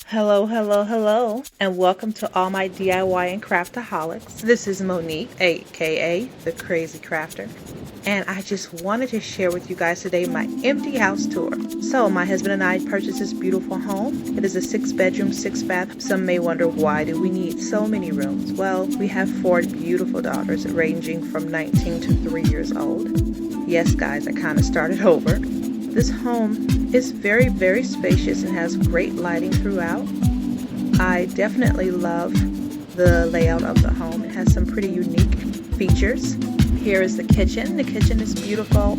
Hello, hello, hello, and welcome to all my DIY and craftaholics. This is Monique, aka The Crazy Crafter, and I just wanted to share with you guys today my empty house tour. So my husband and I purchased this beautiful home. It is a 6-bedroom, 6-bath. Some may wonder, why do we need so many rooms? Well, we have 4 beautiful daughters ranging from 19 to 3 years old. Yes, guys, I kind of started over. This home is very, very spacious and has great lighting throughout. I definitely love the layout of the home. It has some pretty unique features. Here is the kitchen. The kitchen is beautiful.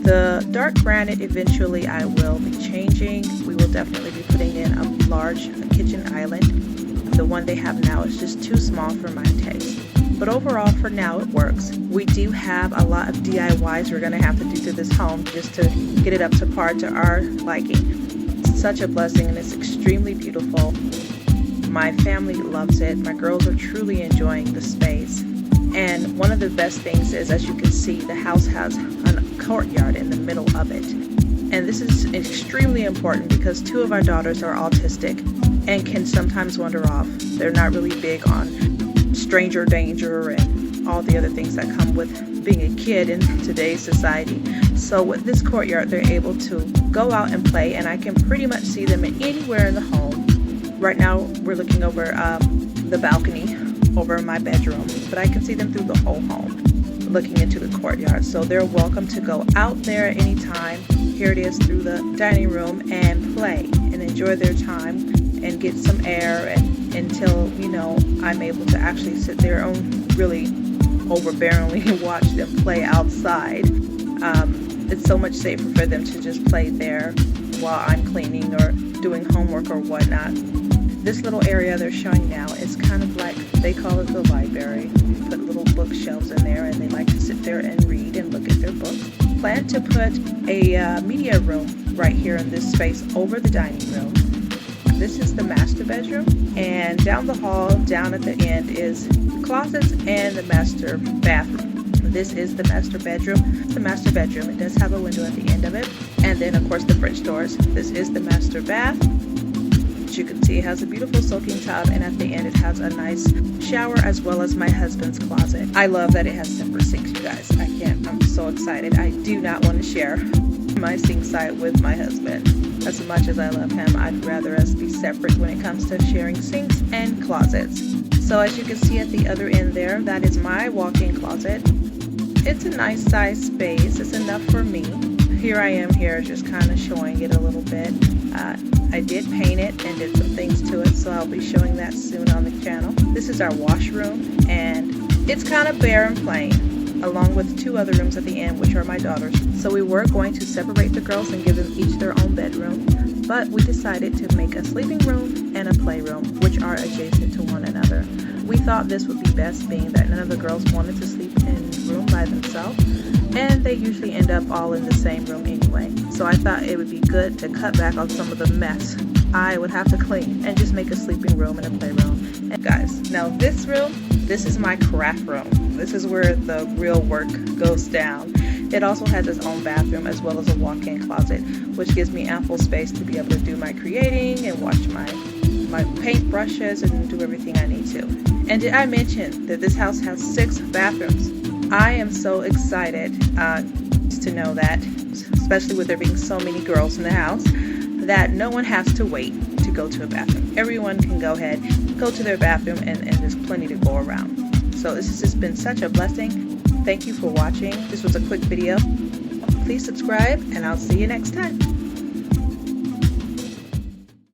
The dark granite eventually I will be changing. We will definitely be putting in a large kitchen island. The one they have now is just too small for my taste. But overall, for now, it works. We do have a lot of DIYs we're going to have to do to this home just to get it up to par to our liking. It's such a blessing, and it's extremely beautiful. My family loves it. My girls are truly enjoying the space. And one of the best things is, as you can see, the house has a courtyard in the middle of it. And this is extremely important because 2 of our daughters are autistic and can sometimes wander off. They're not really big on stranger danger and all the other things that come with being a kid in today's society. So with this courtyard, they're able to go out and play, and I can pretty much see them anywhere in the home. Right now, we're looking over the balcony over my bedroom, but I can see them through the whole home, looking into the courtyard. So they're welcome to go out there anytime. Here it is through the dining room and play and enjoy their time and get some air until, I'm able to actually sit there and really overbearingly watch them play outside. It's so much safer for them to just play there while I'm cleaning or doing homework or whatnot. This little area they're showing now is kind of like, they call it the library. Put little bookshelves in there, and they like to sit there and read and look at their books. Plan to put a media room right here in this space over the dining room. This is the master bedroom, and down the hall, down at the end, is closets and the master bathroom. This is the master bedroom. The master bedroom, it does have a window at the end of it, and then of course the French doors. This is the master bath. As you can see, it has a beautiful soaking tub, and at the end it has a nice shower as well as my husband's closet. I love that it has separate sinks, you guys. I'm so excited. I do not want to share my sink site with my husband. As much as I love him, I'd rather us be separate when it comes to sharing sinks and closets. So as you can see at the other end there, that is my walk-in closet. It's a nice size space. It's enough for me. Here I am here just kind of showing it a little bit. I did paint it and did some things to it, so I'll be showing that soon on the channel. This is our washroom, and it's kind of bare and plain, along with 2 other rooms at the end, which are my daughters. So we were going to separate the girls and give them each their own bedroom, but we decided to make a sleeping room and a playroom, which are adjacent to one another. We thought this would be best, being that none of the girls wanted to sleep in a room by themselves, and they usually end up all in the same room anyway. So I thought it would be good to cut back on some of the mess I would have to clean and just make a sleeping room and a playroom. And guys, now this room, this is my craft room. This is where the real work goes down. It also has its own bathroom as well as a walk-in closet, which gives me ample space to be able to do my creating and wash my paint brushes and do everything I need to. And did I mention that this house has 6 bathrooms? I am so excited to know that, especially with there being so many girls in the house, that no one has to wait to go to a bathroom. Everyone can go ahead, go to their bathroom, and there's plenty to go around. So this has just been such a blessing. Thank you for watching. This was a quick video. Please subscribe, and I'll see you next time.